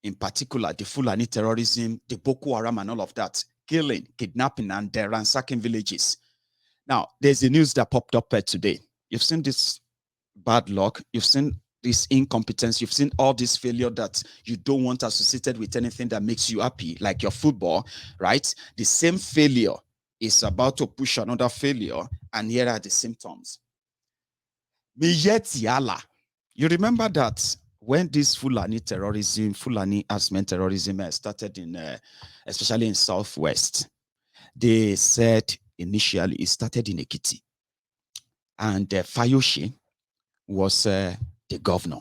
in particular, the Fulani terrorism, the Boko Haram and all of that, killing, kidnapping, and ransacking villages. Now, there's the news that popped up today. You've seen this bad luck. You've seen this incompetence. You've seen all this failure that you don't want associated with anything that makes you happy, like your football, right? The same failure is about to push another failure, and here are the symptoms. Miyetiala. You remember that when this Fulani terrorism, Fulani Asmen terrorism started in, especially in Southwest, they said initially it started in Ekiti. And Fayoshe was the governor.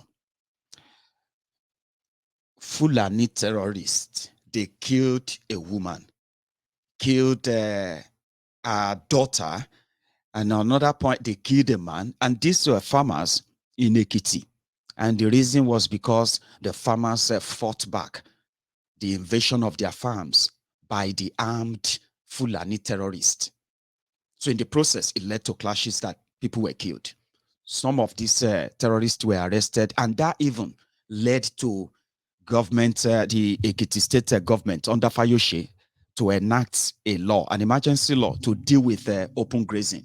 Fulani terrorists, they killed a woman, killed a daughter, and another point, they killed a man. And these were farmers in Ekiti. And the reason was because the farmers fought back the invasion of their farms by the armed Fulani terrorists. So in the process, it led to clashes that people were killed. Some of these terrorists were arrested, and that even led to government, the Ekiti state government under Fayoshe, to enact a law, an emergency law to deal with open grazing.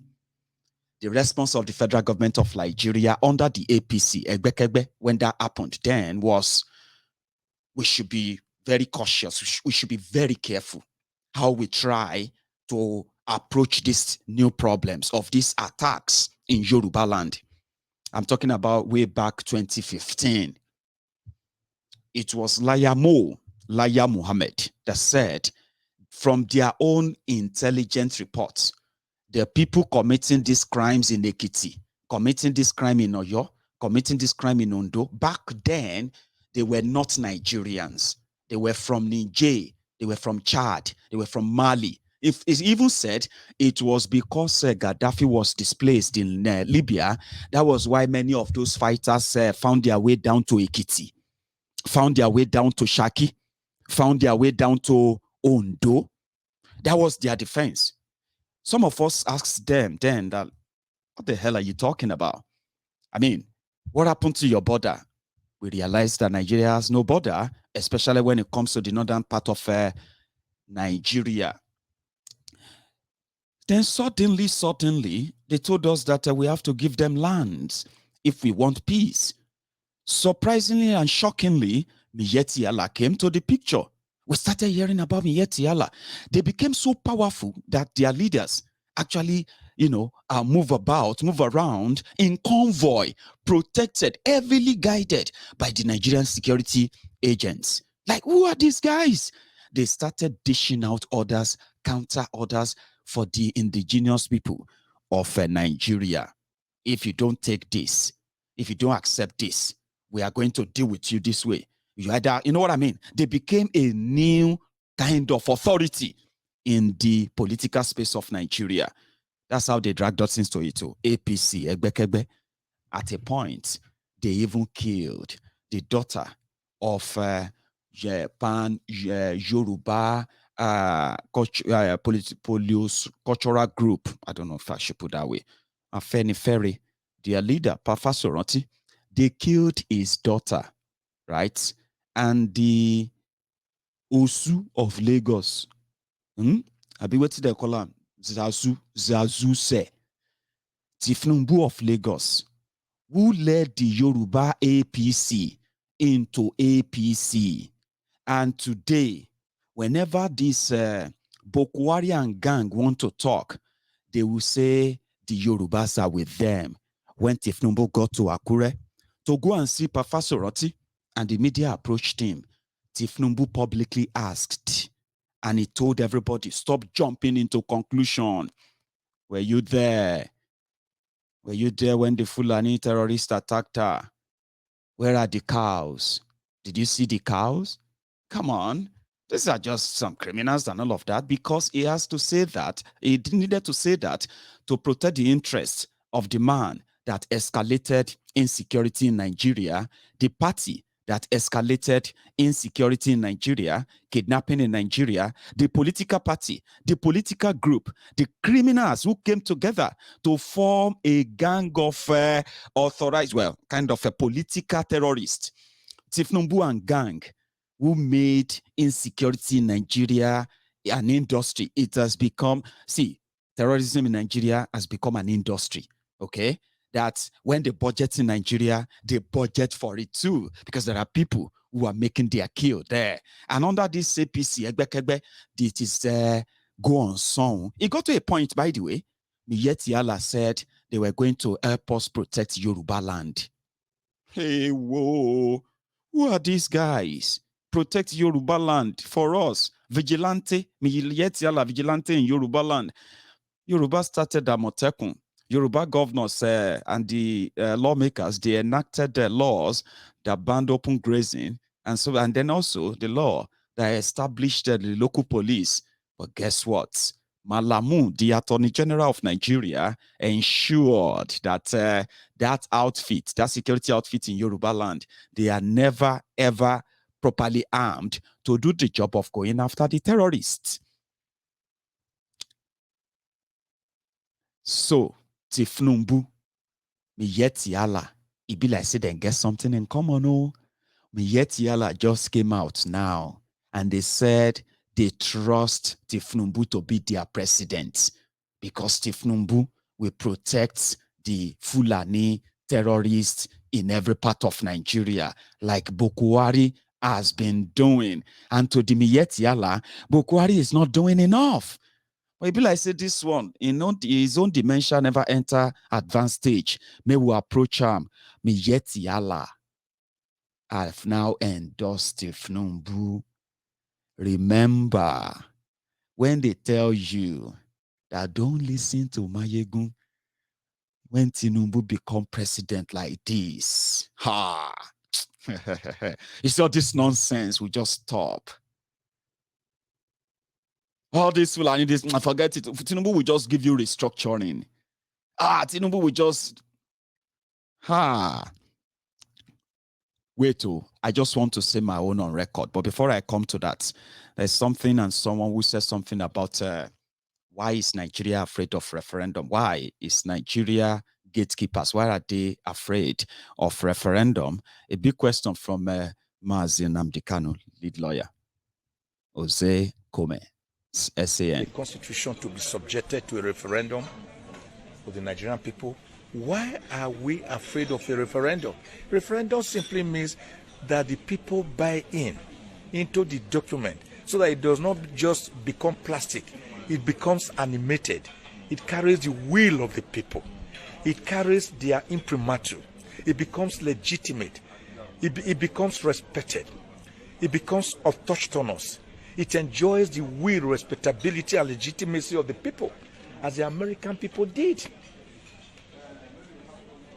The response of the federal government of Nigeria under the APC, Egbekegbe, when that happened then was, we should be very cautious. We should be very careful how we try to approach these new problems of these attacks in Yoruba land. I'm talking about way back 2015. It was Laya Muhammad, that said, from their own intelligence reports, the people committing these crimes in Ekiti, committing this crime in Oyo, committing this crime in Ondo, back then, they were not Nigerians. They were from Niger, they were from Chad, they were from Mali. If it even said it was because Gaddafi was displaced in Libya, that was why many of those fighters found their way down to Ekiti, found their way down to Shaki, found their way down to Ondo. That was their defense. Some of us asked them then that, what the hell are you talking about? I mean, what happened to your border? We realized that Nigeria has no border, especially when it comes to the northern part of Nigeria. Then suddenly, they told us that we have to give them lands if we want peace. Surprisingly and shockingly, Miyetti Allah came to the picture. We started hearing about Miyetti Allah. They became so powerful that their leaders actually, move around in convoy, protected, heavily guided by the Nigerian security agents. Like, who are these guys? They started dishing out orders, counter orders for the indigenous people of Nigeria. If you don't take this, if you don't accept this, we are going to deal with you this way. You either, you know what I mean? They became a new kind of authority in the political space of Nigeria. That's how they dragged us into it. APC, Egbekegbe. At a point, they even killed the daughter of Japan, Yoruba cultural group. I don't know if I should put that way. Afeni Ferry, their leader, Papa Soroti, they killed his daughter, right? And the Osu of Lagos, Abi what they call him? Zazu Se, Tifnumbu of Lagos, who led the Yoruba APC into APC. And today, whenever this Boko Haram gang want to talk, they will say the Yorubas are with them. When Tifnumbu got to Akure to go and see Professor Soroti, and the media approached him, Tifnumbu publicly asked, and he told everybody, stop jumping into conclusion. Were you there? Were you there when the Fulani terrorists attacked her? Where are the cows? Did you see the cows? Come on. These are just some criminals and all of that, because he has to say that, he needed to say that to protect the interests of the man that escalated insecurity in Nigeria, the party that escalated insecurity in Nigeria, kidnapping in Nigeria, the political party, the political group, the criminals who came together to form a gang of authorized, well, kind of a political terrorist, Tifnumbu and gang. who made insecurity in Nigeria an industry. It has become, see, terrorism in Nigeria has become an industry, okay? That when they budget in Nigeria, they budget for it too, because there are people who are making their kill there. And under this APC, it is go on song. It got to a point, by the way, Miyetti Allah said they were going to help us protect Yoruba land. Hey, whoa. Who are these guys? Protect Yoruba land for us. Vigilante, Miyetti Allah, vigilante in Yoruba land. Yoruba started Amotekun. Yoruba governors and the lawmakers, they enacted laws that banned open grazing, and then also the law that established the local police. But guess what? Malamu, the Attorney General of Nigeria, ensured that that outfit, that security outfit in Yoruba land, they are never ever properly armed to do the job of going after the terrorists. So, Tifnumbu, Miyetti Allah, it be like say they get something in common. Oh, Miyetti Allah just came out now, and they said they trust Tifnumbu to be their president because Tifnumbu will protect the Fulani terrorists in every part of Nigeria, like Buhari has been doing. And to the Miyetti Allah, Buhari is not doing enough. But it be like say this one, his own dementia never enter advanced stage. May we approach him. Miyetti Allah. I've now endorsed Tifnumbu. Remember, when they tell you that don't listen to Mayegun, when Tinubu become president like this, it's all this nonsense will just stop. All this will, I need this, forget it. Tinubu will just give you restructuring. Tinubu will just, Wait, I just want to say my own on record. But before I come to that, there's something and someone who says something about why is Nigeria afraid of referendum? Why is Nigeria gatekeepers? Why are they afraid of referendum? A big question from Mazi Nnamdi Kanu, lead lawyer. Jose Kome, SAN. The constitution to be subjected to a referendum for the Nigerian people. Why are we afraid of a referendum? Referendum simply means that the people buy into the document so that it does not just become plastic. It becomes animated. It carries the will of the people. It carries their imprimatur. It becomes legitimate. It becomes respected. It becomes autochthonous. It enjoys the will, respectability, and legitimacy of the people, as the American people did.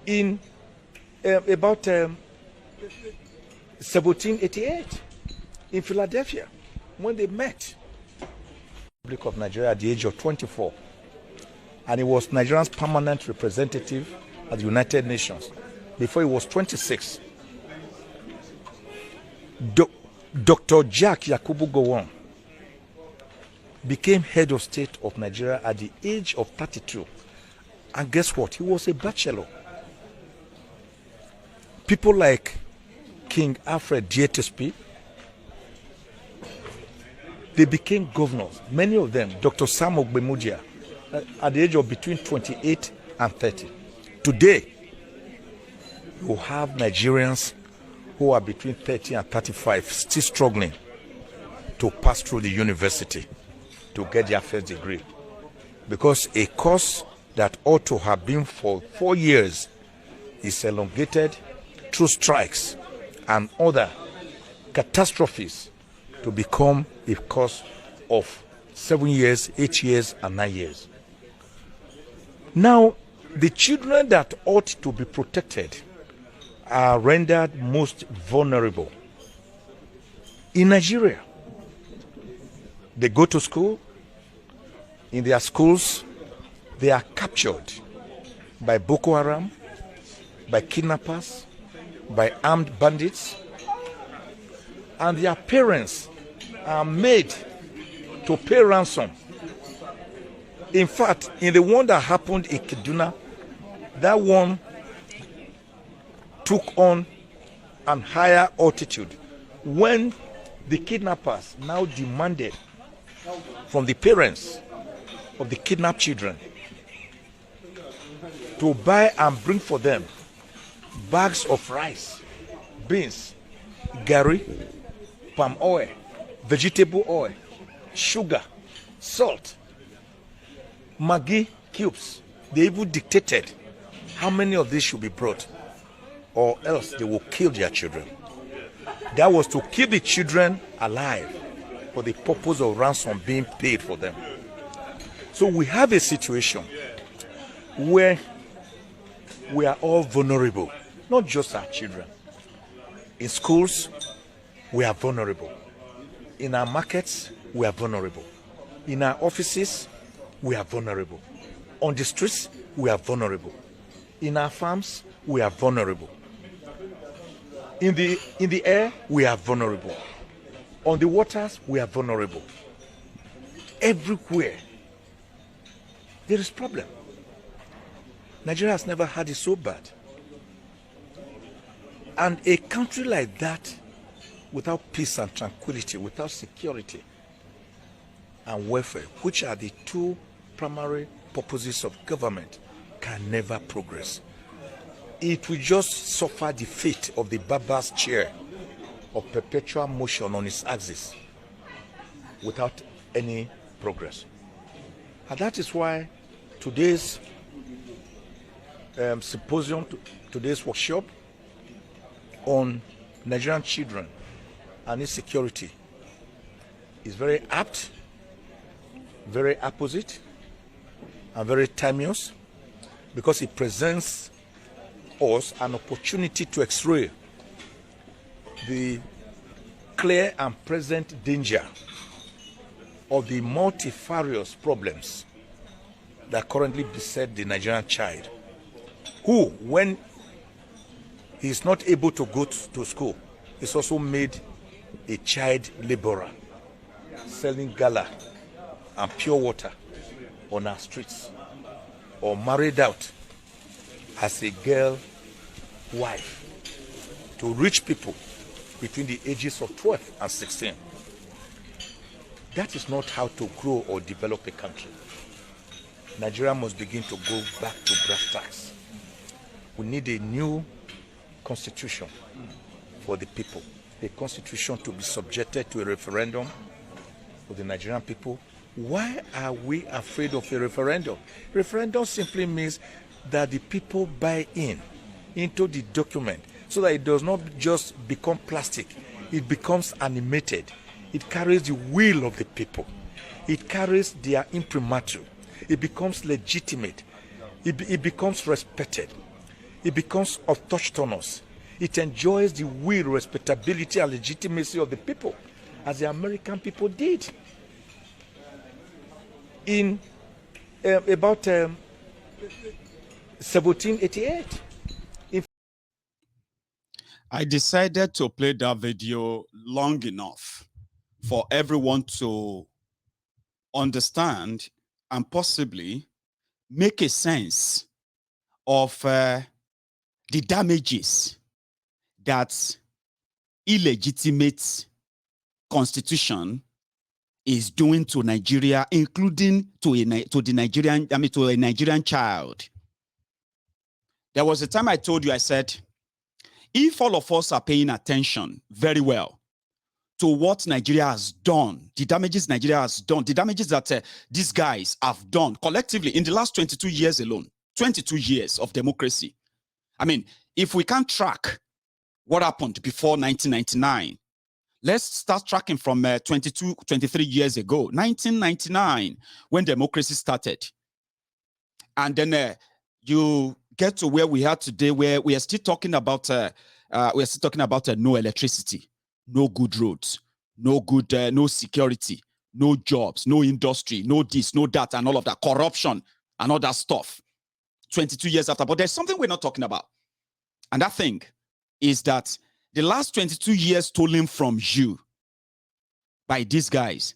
In about 1788 in Philadelphia, when they met, Republic of Nigeria at the age of 24, and he was Nigeria's permanent representative at the United Nations before he was 26. Dr. Jack Yakubu Gowon became head of state of Nigeria at the age of 32, and guess what? He was a bachelor. People like King Alfred Dietespi, they became governors. Many of them, Dr. Sam Ogbemudia, at the age of between 28 and 30. Today, you have Nigerians who are between 30 and 35 still struggling to pass through the university to get their first degree, because a course that ought to have been for 4 years is elongated through strikes and other catastrophes to become a course of 7 years, 8 years, and 9 years. Now, the children that ought to be protected are rendered most vulnerable. In Nigeria, they go to school. In their schools, they are captured by Boko Haram, by kidnappers, by armed bandits, and their parents are made to pay ransom. In fact, in the one that happened in Kaduna, that one took on an higher altitude when The kidnappers now demanded from the parents of the kidnapped children to buy and bring for them bags of rice, beans, gari, palm oil, vegetable oil, sugar, salt, Maggi cubes. They even dictated how many of these should be brought, or else they will kill their children. That was to keep the children alive for the purpose of ransom being paid for them. So we have a situation where we are all vulnerable, not just our children. In schools, we are vulnerable. In our markets, we are vulnerable. In our offices, we are vulnerable. On the streets, we are vulnerable. In our farms, we are vulnerable. In the air, we are vulnerable. On the waters, we are vulnerable. Everywhere, there is problem. Nigeria has never had it so bad. And a country like that, without peace and tranquility, without security and welfare, which are the two primary purposes of government, can never progress. It will just suffer the fate of the barber's chair of perpetual motion on its axis without any progress. And that is why today's symposium, today's workshop on Nigerian children and insecurity is very apt, very apposite, and very timeless, because it presents us an opportunity to x-ray the clear and present danger of the multifarious problems that currently beset the Nigerian child, who, when he is not able to go to school, is also made a child laborer, selling gala and pure water on our streets, or married out as a girl wife to rich people between the ages of 12 and 16. That is not how to grow or develop a country. Nigeria must begin to go back to brass tacks. We need a new constitution for the people, a constitution to be subjected to a referendum for the Nigerian people. Why are we afraid of a referendum? Referendum simply means that the people buy into the document, so that it does not just become plastic, it becomes animated. It carries the will of the people. It carries their imprimatur. It becomes legitimate. It becomes respected. It becomes autochthonous. It enjoys the will, respectability, and legitimacy of the people, as the American people did in about 1788. I decided to play that video long enough for everyone to understand and possibly make a sense of the damages that illegitimate constitution is doing to Nigeria, including to a Nigerian child. There was a time I told you, I said, if all of us are paying attention very well to what Nigeria has done, the damages Nigeria has done, the damages that these guys have done collectively in the last 22 years alone, 22 years of democracy. I mean, if we can't track what happened before 1999, let's start tracking from 23 years ago, 1999, when democracy started. And then you get to where we are today, where we are still talking about no electricity, no good roads, no good, no security, no jobs, no industry, no this, no that, and all of that, corruption and all that stuff. 22 years after, but there's something we're not talking about. And that thing is that the last 22 years stolen from you by these guys,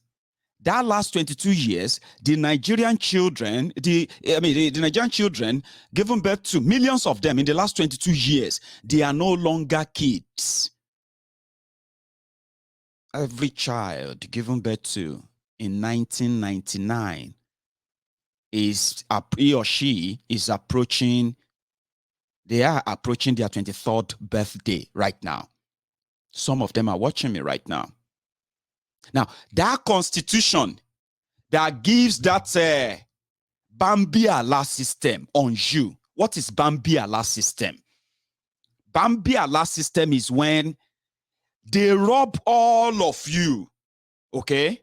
that last 22 years, the Nigerian children, the Nigerian children given birth to, millions of them in the last 22 years, they are no longer kids. every child given birth to in 1999 is he or she is approaching, they are approaching their 23rd birthday right now. Some of them are watching me right now. Now, that constitution that gives that Bambi Allah system on you. What is Bambi Allah system? Bambi Allah system is when they rob all of you, okay?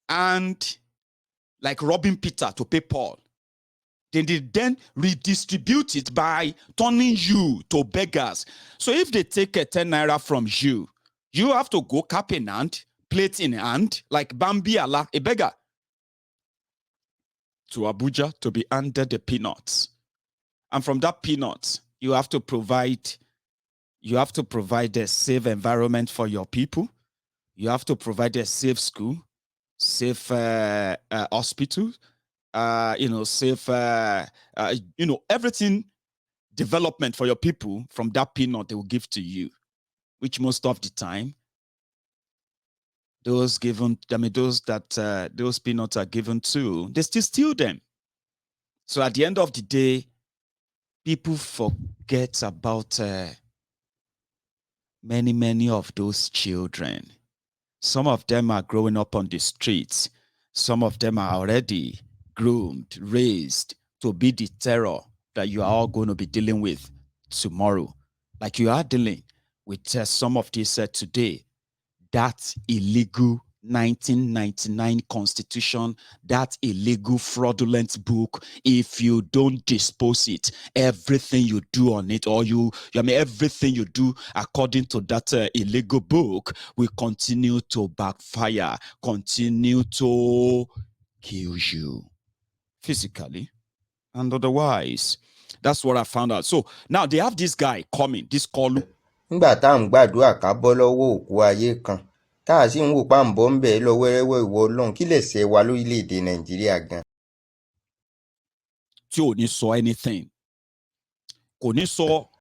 And like robbing Peter to pay Paul. Then they then redistribute it by turning you to beggars. So if they take a 10 naira from you, you have to go cap in hand, plate in hand, like Bambi Allah, a beggar, to Abuja to be under the peanuts. And from that peanuts, you have to provide a safe environment for your people. You have to provide a safe school, safe hospital, safe, everything development for your people. From that peanut they will give to you, which most of the time, those peanuts are given to, they still steal them. So at the end of the day, people forget about many of those children. Some of them are growing up on the streets. Some of them are already groomed, raised to be the terror that you are all going to be dealing with tomorrow. Like you are dealing with some of this today. That illegal 1999 constitution, that illegal fraudulent book, if you don't dispose it, everything you do on it, or everything you do according to that illegal book will continue to backfire, continue to kill you physically and otherwise. That's what I found out. So now they have this guy coming, this Kolu. nígbà tá à ń gbàdúrà ká bọ́ lọ́wọ́ òkú ayé kan tá a sì ń wò páǹbọ̀ ń bẹ̀ lọ wẹ́rẹ́wẹ́ ìwọ ọlọ́run kí lè ṣe wa lórílẹ̀‐èdè nàìjíríà gan. tí ò ní sọ anything, kò ní sọ